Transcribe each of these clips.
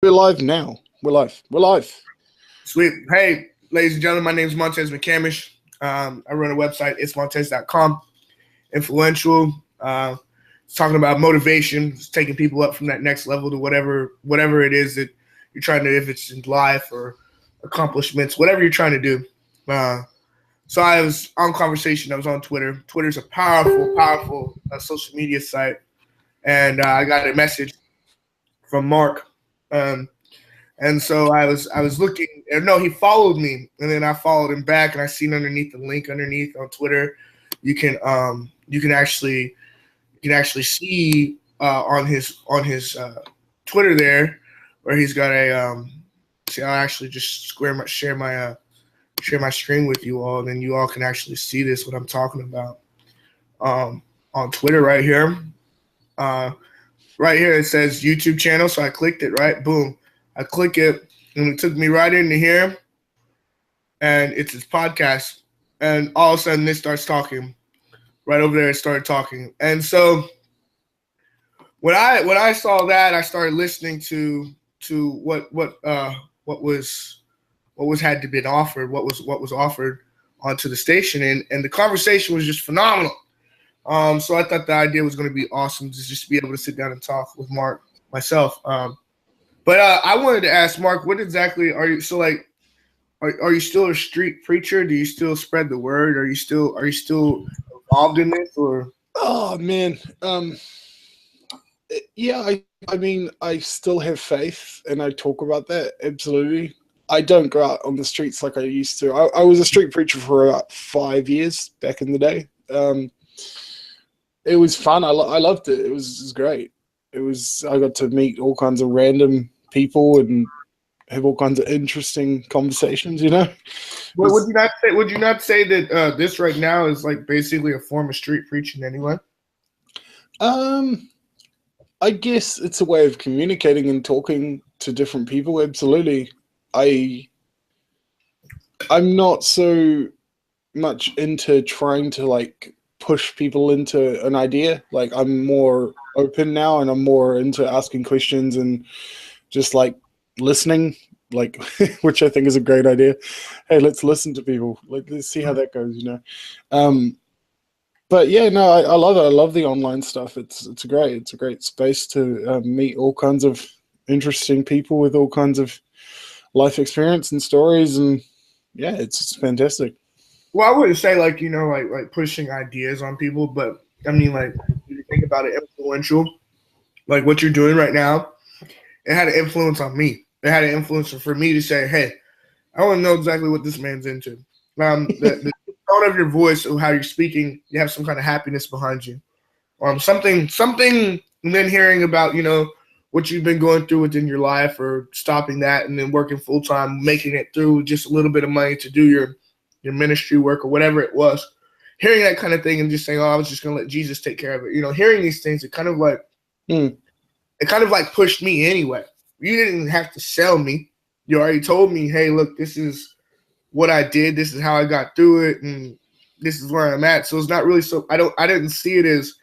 We're live now. We're live. We're live. Sweet. Hey, ladies and gentlemen, my name is Montez McCamish. I run a website, itsmontez.com. Influential. It's talking about motivation, it's taking people up from that next level to whatever it is that you're trying to, if it's in life or accomplishments, whatever you're trying to do. So I was on conversation. I was on Twitter. Twitter's a powerful social media site. And I got a message from Mark. And so I was looking. No, he followed me, and then I followed him back, and I seen underneath the link underneath on Twitter, you can actually see on his Twitter there where he's got a see. I'll actually just share my screen with you all, and then you all can actually see this what I'm talking about on Twitter right here. Right here it says YouTube channel, so I clicked it. Right, boom. I click it, and it took me right into here, and it's his podcast. And all of a sudden, it starts talking. Right over there, it started talking. And so when I saw that, I started listening to what had to be offered, what was offered onto the station, and the conversation was just phenomenal. So I thought the idea was going to be awesome to just be able to sit down and talk with Mark myself. But I wanted to ask Mark, what exactly are you? So like, are you still a street preacher? Do you still spread the word? Are you still involved in this? Or Oh man, yeah. I mean, I still have faith, and I talk about that absolutely. I don't go out on the streets like I used to. I was a street preacher for about 5 years back in the day. It was fun. I loved it. It was great. I got to meet all kinds of random people and have all kinds of interesting conversations, you know. Well, would you not say that this right now is like basically a form of street preaching anyway? I guess it's a way of communicating and talking to different people. Absolutely. I'm not so much into trying to like push people into an idea. Like I'm more open now, and I'm more into asking questions and just like listening, like which I think is a great idea. Hey, let's listen to people. Like let's see how that goes, you know. But yeah, no, I love it. I love the online stuff. It's great. It's a great space to meet all kinds of interesting people with all kinds of life experience and stories, and yeah, it's fantastic. Well, I wouldn't say like, you know, like pushing ideas on people, but I mean, like, if you think about it, influential, like what you're doing right now, it had an influence on me. It had an influence for me to say, hey, I want to know exactly what this man's into. The tone of your voice or how you're speaking, you have some kind of happiness behind you. Something, and then hearing about, you know, what you've been going through within your life, or stopping that and then working full time, making it through just a little bit of money to do your ministry work or whatever it was. Hearing that kind of thing and just saying, oh, I was just going to let Jesus take care of it. You know, hearing these things, it kind of like pushed me anyway. You didn't have to sell me. You already told me, hey, look, this is what I did. This is how I got through it. And this is where I'm at. So it's not really so, I didn't see it as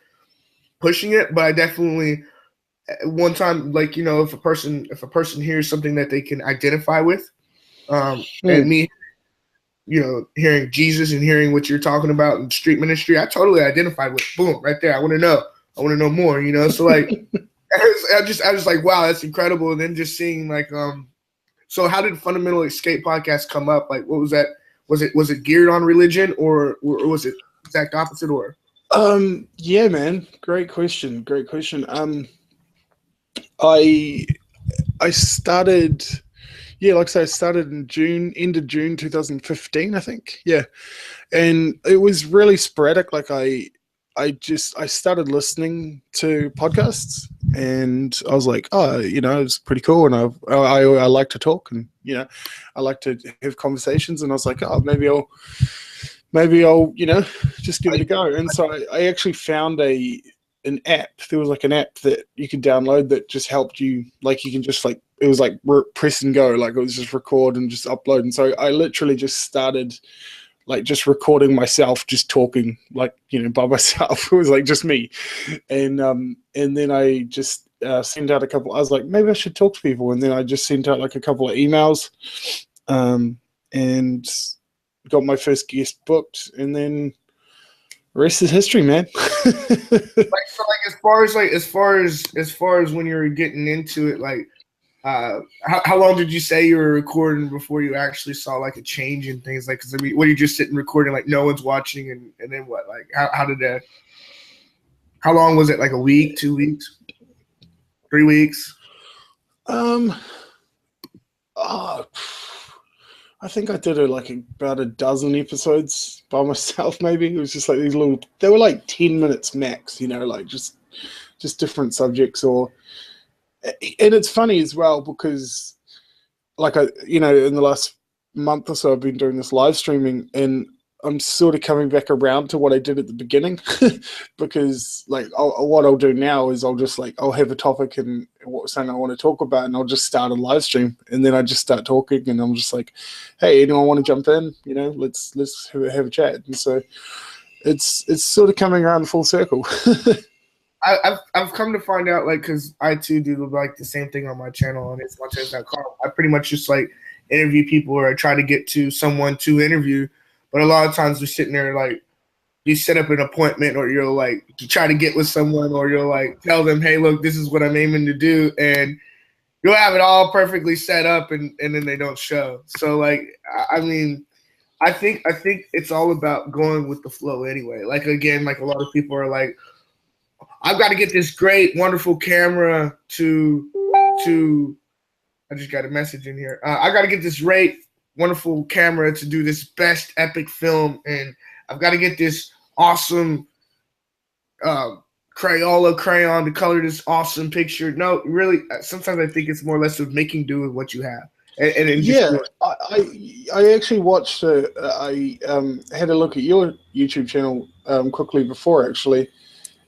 pushing it, but I definitely one time, like, you know, if a person hears something that they can identify with, and me, you know, hearing Jesus and hearing what you're talking about in street ministry, I totally identified with. Boom, right there. I want to know more, you know? So like, I was like, wow, that's incredible. And then just seeing like, so how did Fundamental Escape podcast come up? Like, what was that? Was it geared on religion, or was it exact opposite, or? Yeah, man. Great question. I started, yeah, like I say, I started in end of June 2015, I think. Yeah. And it was really sporadic. Like I started listening to podcasts, and I was like, oh, you know, it's pretty cool. And I like to talk, and, you know, I like to have conversations, and I was like, oh, maybe I'll, you know, just give it a go. And so I actually found an app. There was like an app that you could download that just helped you. Like you can just like, it was like press and go. Like it was just record and just upload. And so I literally just started like just recording myself, just talking, like, you know, by myself. It was like just me. And then I just sent out a couple. I was like, maybe I should talk to people, and then I just sent out like a couple of emails, and got my first guest booked, and then the rest is history, man. As far as when you were getting into it, like how long did you say you were recording before you actually saw like a change in things? Like, cause I mean, what are you just sitting recording, like no one's watching, and then what? Like how long was it? Like a week, 2 weeks, 3 weeks? I think I did about a dozen episodes by myself. Maybe it was just like these little. They were like 10 minutes max, like just different subjects. And it's funny as well because, like in the last month or so, I've been doing this live streaming, and I'm sort of coming back around to what I did at the beginning, because what I'll do now is I'll have a topic and something I want to talk about, and I'll just start a live stream, and then I just start talking, and I'm just like, hey, anyone want to jump in? Let's have a chat. And so it's sort of coming around full circle. I've come to find out, like, because I too do like the same thing on my channel on itsmontez.com. I pretty much just like interview people, or I try to get to someone to interview. But a lot of times we're sitting there, like, you set up an appointment, or you're like, you try to get with someone, or you're like, tell them, hey, look, this is what I'm aiming to do. And you'll have it all perfectly set up, and then they don't show. So, like, I mean, I think it's all about going with the flow anyway. Like, again, like a lot of people are like, I've got to get this great, wonderful camera to I just got a message in here. I got to get this great, wonderful camera to do this best epic film, and I've got to get this awesome Crayola crayon to color this awesome picture. No, really, sometimes I think it's more or less of making do with what you have. And yeah, I actually watched. I had a look at your YouTube channel quickly before, actually,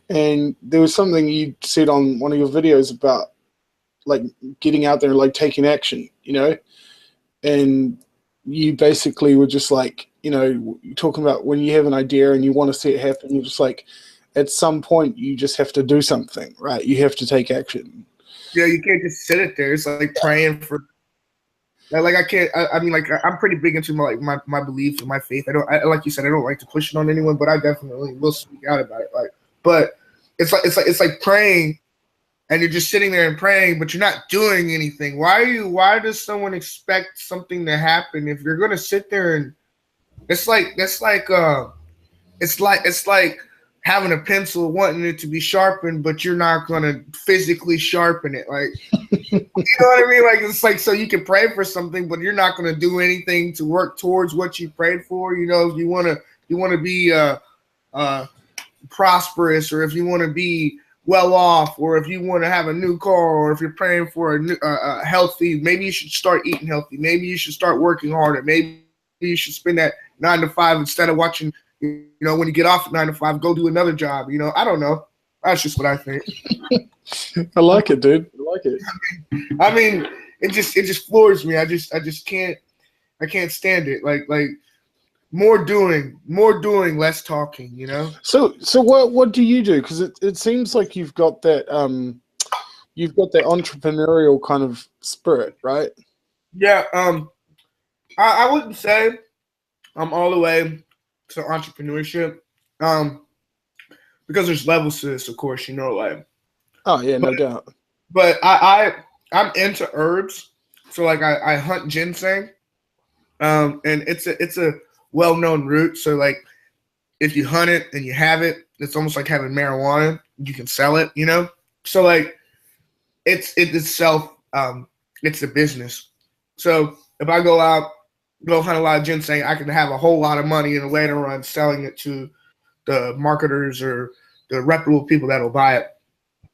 and there was something you said on one of your videos about like getting out there and like taking action, and you basically were just like, talking about when you have an idea and you want to see it happen, you're just like, at some point you just have to do something, right? You have to take action. Yeah, you can't just sit it there. It's like praying for. Like I can't. I mean, like I'm pretty big into my beliefs and my faith. Like you said, I don't like to push it on anyone, but I definitely will speak out about it. Like, but it's like praying, and you're just sitting there and praying, but you're not doing anything. Why does someone expect something to happen if you're gonna sit there and it's like having a pencil, wanting it to be sharpened, but you're not gonna physically sharpen it. Like, you know what I mean? Like, it's like, so you can pray for something, but you're not gonna do anything to work towards what you prayed for. If you wanna be prosperous, or if you want to be well off, or if you want to have a new car, or if you're praying for a healthy, maybe you should start eating healthy. Maybe you should start working harder. Maybe you should spend that 9 to 5 instead of watching, when you get off at 9 to 5, go do another job. I don't know. That's just what I think. I like it, dude. I like it. I mean, it just floors me. I can't stand it. Like more doing, less talking, So what do you do? Because it seems like you've got that entrepreneurial kind of spirit, right? Yeah. I wouldn't say I'm all the way to entrepreneurship. Because there's levels to this, of course, like. Oh yeah, no doubt. But I'm into herbs, so like I hunt ginseng, and it's a well-known root. So like, if you hunt it and you have it, it's almost like having marijuana. You can sell it, So like, it's itself, it's a business. So if I go hunt a lot of ginseng, I can have a whole lot of money in the later run selling it to the marketers or the reputable people that'll buy it.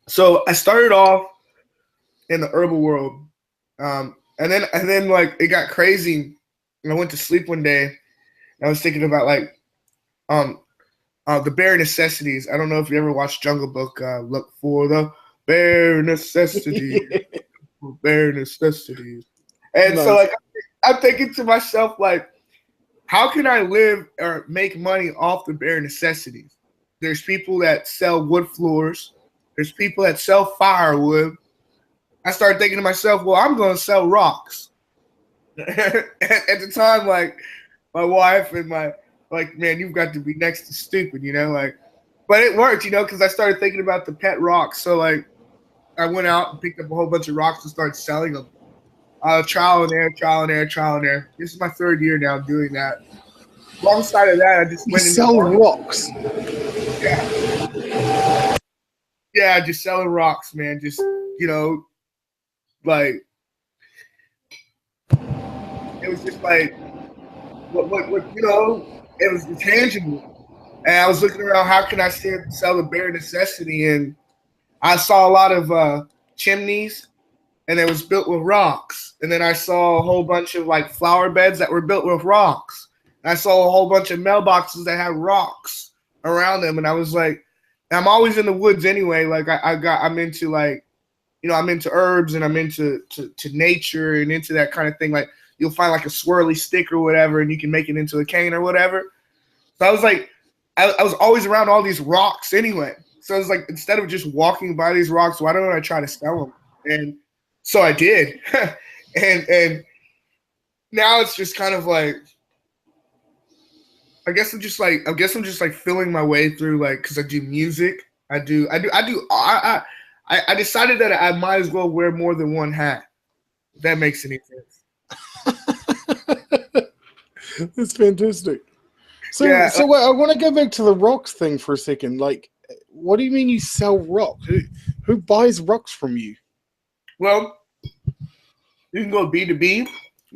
So I started off in the herbal world, and then like it got crazy. And I went to sleep one day. I was thinking about like the bare necessities. I don't know if you ever watched Jungle Book. Look for the bare necessities. Bare necessities. And nice. So like I'm thinking to myself, like, how can I live or make money off the bare necessities? There's people that sell wood floors. There's people that sell firewood. I started thinking to myself, well, I'm going to sell rocks. At the time, like my wife and my man, you've got to be next to stupid, but it worked, because I started thinking about the pet rocks. So like I went out and picked up a whole bunch of rocks and started selling them. Trial and error. This is my third year now doing that. Alongside of that, I just went into sell rocks. Yeah, just selling rocks, man. Just like it was just like what it was intangible. And I was looking around, how can I sell the bare necessity? And I saw a lot of chimneys, and it was built with rocks. And then I saw a whole bunch of like flower beds that were built with rocks. And I saw a whole bunch of mailboxes that had rocks around them. And I was like, I'm always in the woods anyway. Like I'm into like, I'm into herbs, and I'm into to nature and into that kind of thing. Like you'll find like a swirly stick or whatever, and you can make it into a cane or whatever. So I was like, I was always around all these rocks anyway. So I was like, instead of just walking by these rocks, why don't I try to sell them? And so I did. and now it's just kind of like, I guess I'm just like feeling my way through, like, because I do music. I decided that I might as well wear more than one hat. If that makes any sense. That's fantastic. So, yeah, so I want to go back to the rocks thing for a second. Like, what do you mean you sell rocks? Who buys rocks from you? Well, you can go B2B,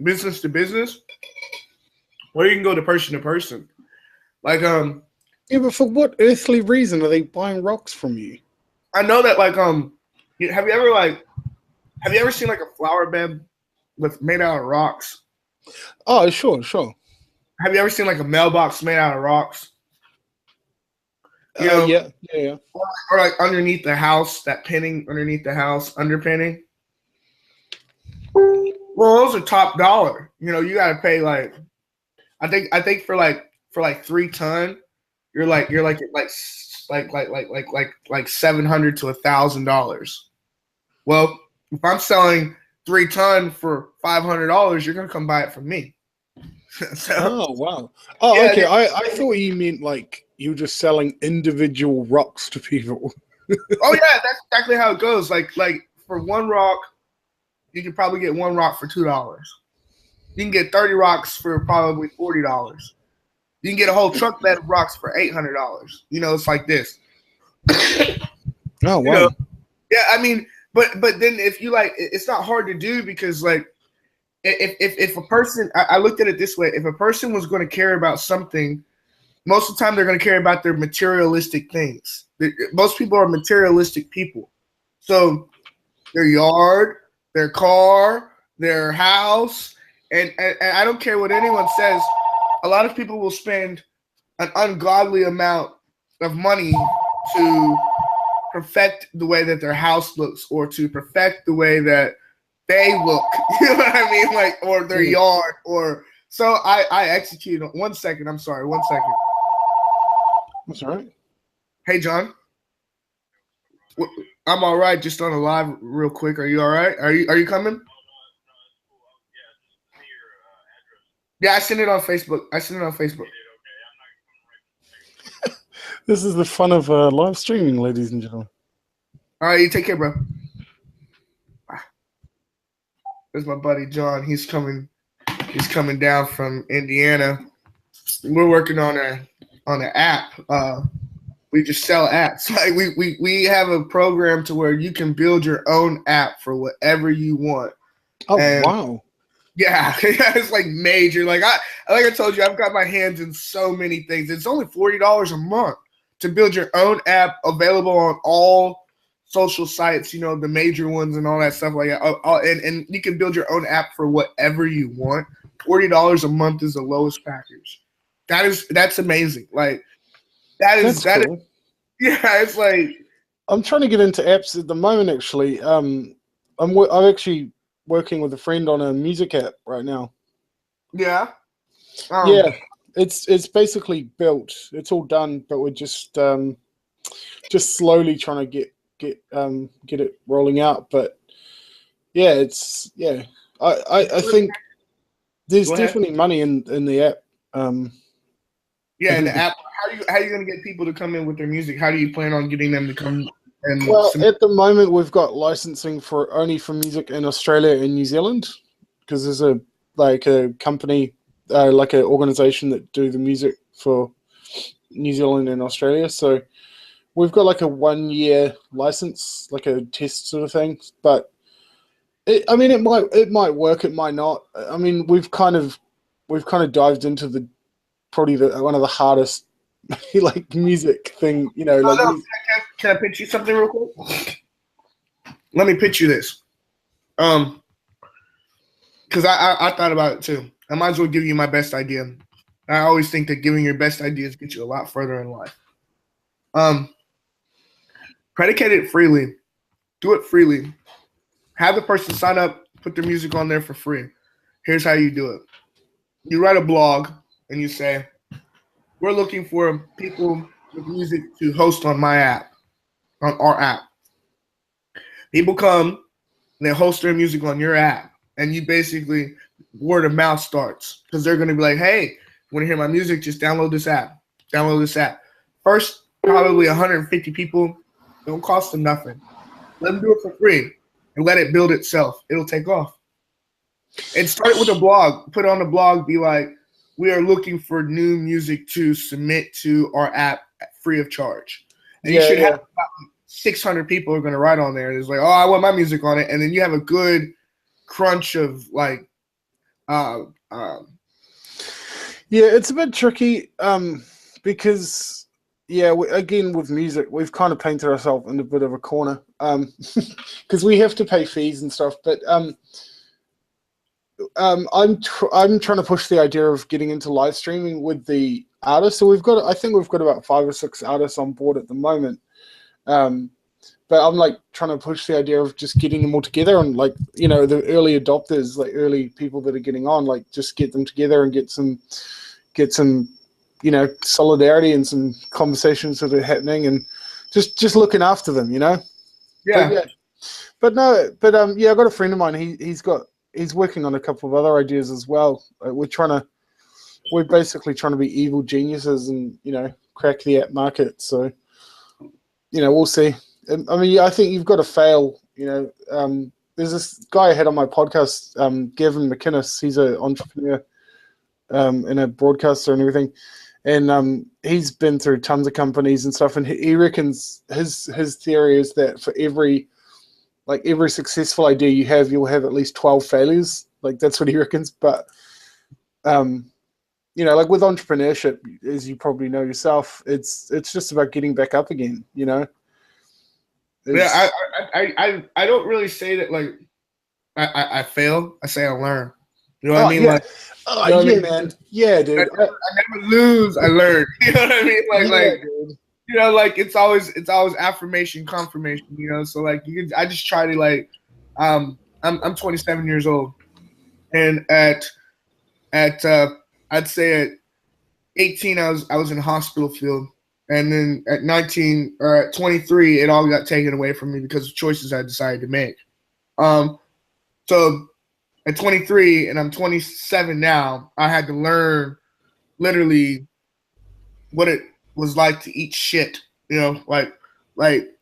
business to business, or you can go to person. Like, yeah, but for what earthly reason are they buying rocks from you? I know that, like, have you ever seen like a flower bed made out of rocks? Oh, sure. Have you ever seen like a mailbox made out of rocks? Yeah. Or like underneath the house, that pinning underneath the house, underpinning. Well, those are top dollar. You got to pay like, I think for 3 ton, you're like at like $700 to $1,000. Well, if I'm selling 3 ton for $500, you're gonna come buy it from me. So, oh wow. Oh, yeah, okay. I thought you meant like you were just selling individual rocks to people. Oh yeah, that's exactly how it goes. Like for one rock, you can probably get one rock for $2. You can get 30 rocks for probably $40. You can get a whole truck bed of rocks for $800. It's like this. Oh wow. Yeah, I mean, but then if you like, it's not hard to do, because like if a person, I looked at it this way: if a person was going to care about something, most of the time they're going to care about their materialistic things. Most people are materialistic people, so their yard, their car, their house, and I don't care what anyone says. A lot of people will spend an ungodly amount of money to perfect the way that their house looks, or to perfect the way that they look. You know what I mean? Like, or their yard, or so I executed. 1 second. I'm sorry. 1 second. That's all right. Hey, John. I'm all right. Just on a live real quick. Are you all right? Are you coming? Yeah, I sent it on Facebook. This is the fun of live streaming, ladies and gentlemen. All right, you take care, bro. There's my buddy John. He's coming down from Indiana. We're working on an app. We just sell apps. Like we have a program to where you can build your own app for whatever you want. Oh, wow. Yeah, it's like major. Like I told you, I've got my hands in so many things. It's only $40 a month to build your own app, available on all social sites, the major ones and all that stuff like that. And you can build your own app for whatever you want. $40 a month is the lowest package. That's amazing. Like that is cool. Yeah, it's like, I'm trying to get into apps at the moment. Actually, I'm actually working with a friend on a music app right now. Yeah. Yeah, it's basically built. It's all done, but we're just slowly trying to get get it rolling out. But yeah, I think there's definitely money in the app. Yeah, in the app. How are you going to get people to come in with their music? How do you plan on getting them to come? And well, at the moment, we've got licensing only for music in Australia and New Zealand, because there's a company, like an organization that do the music for New Zealand and Australia. So we've got like a 1-year license, like a test sort of thing. But it might work, it might not. I mean, we've kind of dived into probably one of the hardest like music thing, like. Can I pitch you something real quick? Let me pitch you this. Because I thought about it too. I might as well give you my best idea. I always think that giving your best ideas gets you a lot further in life. Predicate it freely. Do it freely. Have the person sign up, put their music on there for free. Here's how you do it. You write a blog and you say, we're looking for people with music to host on my app, on our app. People come, and they host their music on your app, and you basically, word of mouth starts, because they're going to be like, hey, you want to hear my music? Just download this app. Download this app. First, probably 150 people. It don't cost them nothing. Let them do it for free and let it build itself. It'll take off. And start with a blog. Put on the blog, be like, we are looking for new music to submit to our app free of charge. And you should have about 600 people are going to write on there. It's like, oh, I want my music on it. And then you have a good crunch of like, yeah, it's a bit tricky because, again, with music, we've kind of painted ourselves in a bit of a corner because we have to pay fees and stuff. But I'm trying to push the idea of getting into live streaming with the artists. So I think we've got about 5 or 6 artists on board at the moment. But I'm like trying to push the idea of just getting them all together and like, the early adopters, like early people that are getting on, like just get them together and get some, solidarity and some conversations that are happening and just looking after them, Yeah. But I've got a friend of mine. He's working on a couple of other ideas as well. We're basically trying to be evil geniuses and, crack the app market. So, we'll see. I mean, I think you've got to fail. There's this guy I had on my podcast, Gavin McInnes. He's an entrepreneur and a broadcaster and everything. And he's been through tons of companies and stuff. And he reckons his theory is that for every successful idea you'll have at least 12 failures. Like that's what he reckons. But, like with entrepreneurship, as you probably know yourself, it's just about getting back up again, Yeah, I don't really say that like I fail. I say I learn. You know what I mean? Yeah. Man. Yeah, dude. I never lose. I learn. You know what I mean? Like it's always affirmation, confirmation. So like I just try to like, I'm 27 years old, and at I'd say at 18 I was in the hospital field. And then at 19 or at 23, it all got taken away from me because of choices I decided to make. So at 23, and I'm 27 now, I had to learn literally what it was like to eat shit. And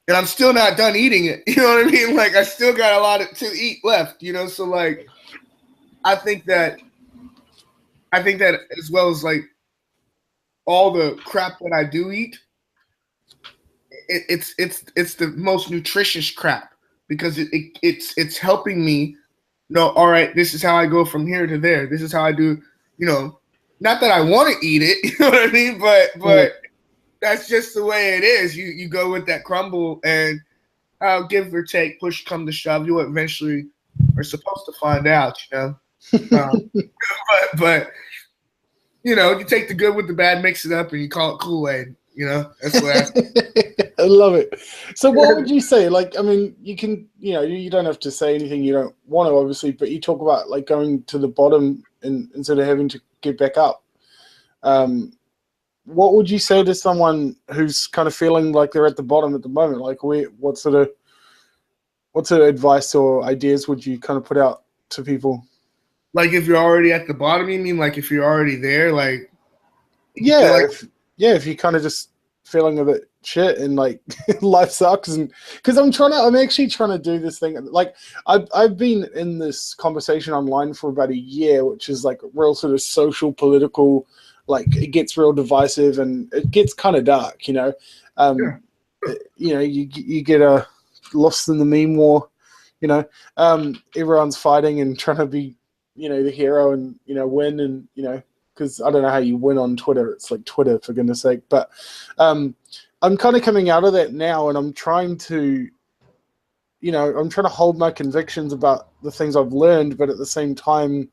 I'm still not done eating it. You know what I mean? Like I still got a lot to eat left. So like, I think that as well as like, all the crap that I do eat, it's the most nutritious crap because it's helping me know, all right, this is how I go from here to there. This is how I do, not that I want to eat it, you know what I mean? But that's just the way it is. You go with that crumble and give or take, push come to shove, you eventually are supposed to find out, but you take the good with the bad, mix it up, and you call it Kool-Aid. That's what I love it. So what would you say? Like, I mean, you can, you don't have to say anything you don't want to, obviously, but you talk about like going to the bottom and instead of having to get back up. what would you say to someone who's kind of feeling like they're at the bottom at the moment? Like, what sort of advice or ideas would you kind of put out to people? Like if you're already at the bottom, you mean like if you're already there, like you feel Yeah, like if you're kind of just feeling a bit shit and like life sucks, and because I'm actually trying to do this thing. Like I've been in this conversation online for about a year, which is like real sort of social, political, like it gets real divisive and it gets kind of dark, you know. yeah. You get lost in the meme war, you know. Everyone's fighting and trying to be, the hero and win, and because I don't know how you win on Twitter. It's like Twitter, for goodness sake. But I'm kind of coming out of that now, and I'm trying to, hold my convictions about the things I've learned, but at the same time,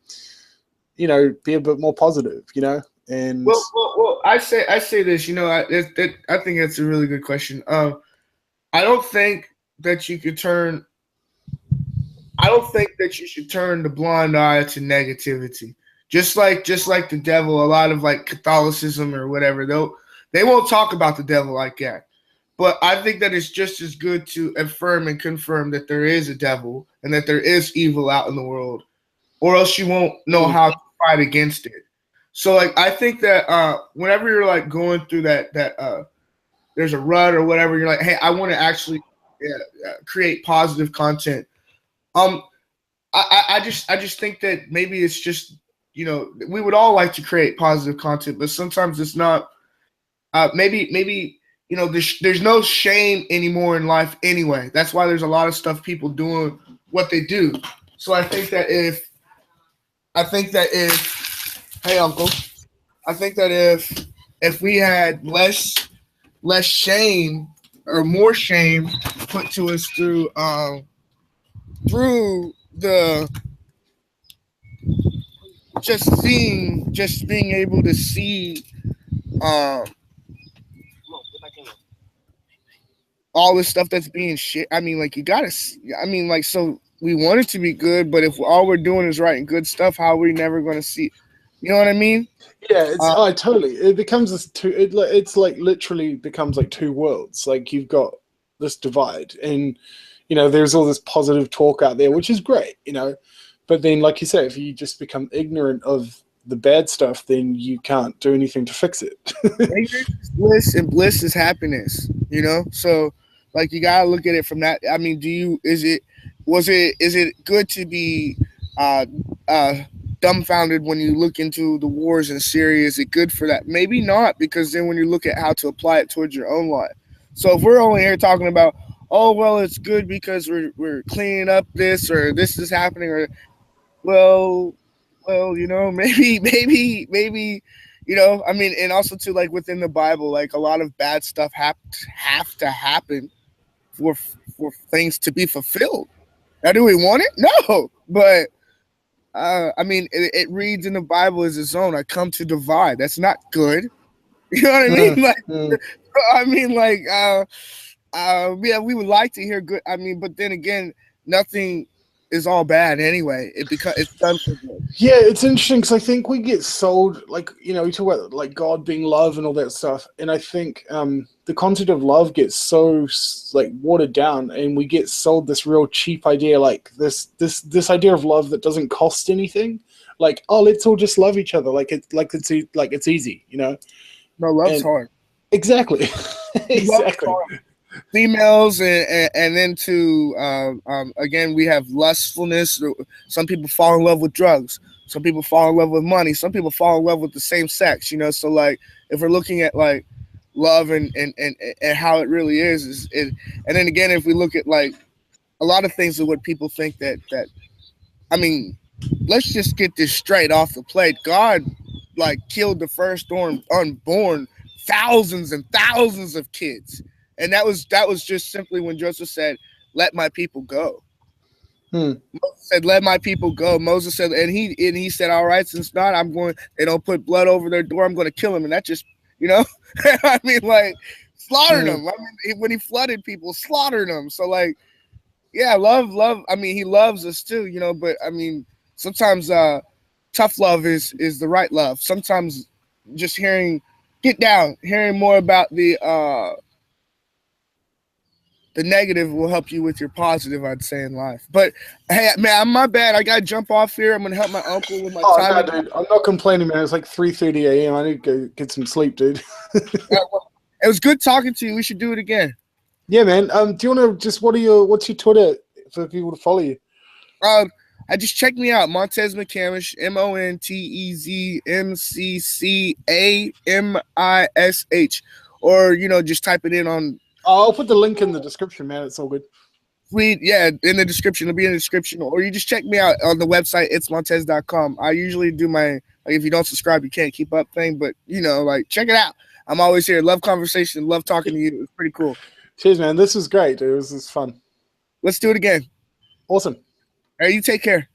be a bit more positive, and Well, I say this, I think that's a really good question. I don't think that you could turn. I don't think that you should turn the blind eye to negativity. Just like the devil, a lot of like Catholicism or whatever, they won't talk about the devil like that. But I think that it's just as good to affirm and confirm that there is a devil and that there is evil out in the world, or else you won't know how to fight against it. So like I think that whenever you're like going through that there's a rut or whatever, you're like, hey, I want to actually create positive content. Um, I just think that maybe it's just we would all like to create positive content, but sometimes it's not. Maybe there's no shame anymore in life anyway. That's why there's a lot of stuff people doing what they do. So I think that if hey uncle, I think that if we had less shame or more shame put to us through the just being able to see um all this stuff that's being shit. I mean, like you gotta. I mean, like so we want it to be good, but if all we're doing is writing good stuff, how are we never going to see? You know what I mean? yeah, totally. It becomes this two. It's like literally becomes like two worlds. Like you've got this divide, and there's all this positive talk out there, which is great, But then, like you say, if you just become ignorant of the bad stuff, then you can't do anything to fix it. Ignorance is bliss, and bliss is happiness. So like you gotta look at it from that. I mean, is it good to be uh, uh, dumbfounded when you look into the wars in Syria? Is it good for that? Maybe not, because then when you look at how to apply it towards your own life. So if we're only here talking about, oh well, it's good because we're cleaning up this or this is happening, or well, maybe, I mean, and also too, like within the Bible, like a lot of bad stuff have to happen for things to be fulfilled. Now, do we want it? No, but I mean, it reads in the Bible as its own. I come to divide. That's not good. You know what I mean? Like, I mean, like, yeah, we would like to hear good. I mean, but then again, nothing is all bad anyway. It's done for good. Yeah, it's interesting because I think we get sold, like, we talk about like God being love and all that stuff, and I think the concept of love gets so like watered down, and we get sold this real cheap idea, like this idea of love that doesn't cost anything, like, oh, let's all just love each other, like it's easy, No, love's hard. Exactly. Exactly. Females and then to again, we have lustfulness. Some people fall in love with drugs, some people fall in love with money, some people fall in love with the same sex, so like if we're looking at like love and how it really is it. And then again, if we look at like a lot of things of what people think that I mean, let's just get this straight off the plate. God like killed the firstborn unborn thousands and thousands of kids. And that was just simply when Joseph said, "Let my people go." Moses said, "Let my people go." Moses said, and he said, "All right, since not, I'm going. They don't put blood over their door. I'm going to kill them." And that just, I mean, like slaughtered them. I mean, when he flooded people, slaughtered them. So like, yeah, love. I mean, he loves us too, But I mean, sometimes tough love is the right love. Sometimes just hearing get down. Hearing more about the negative will help you with your positive, I'd say, in life. But hey, man, my bad. I gotta jump off here. I'm gonna help my uncle with my Oh time. no, dude, I'm not complaining, man. It's like 3:30 a.m. I need to go get some sleep, dude. It was good talking to you. We should do it again. Yeah, man. Do you want to just what's your Twitter for people to follow you? I just check me out, Montez McCamish, MontezMcCamish, or just type it in on. I'll put the link in the description, man. It's all good. Yeah, in the description. It'll be in the description, or you just check me out on the website itsmontez.com. I usually do my if you don't subscribe, you can't keep up thing, but check it out. I'm always here. Love conversation. Love talking to you. It's pretty cool. Cheers, man. This was great, dude. This was fun. Let's do it again. Awesome. All right, you take care.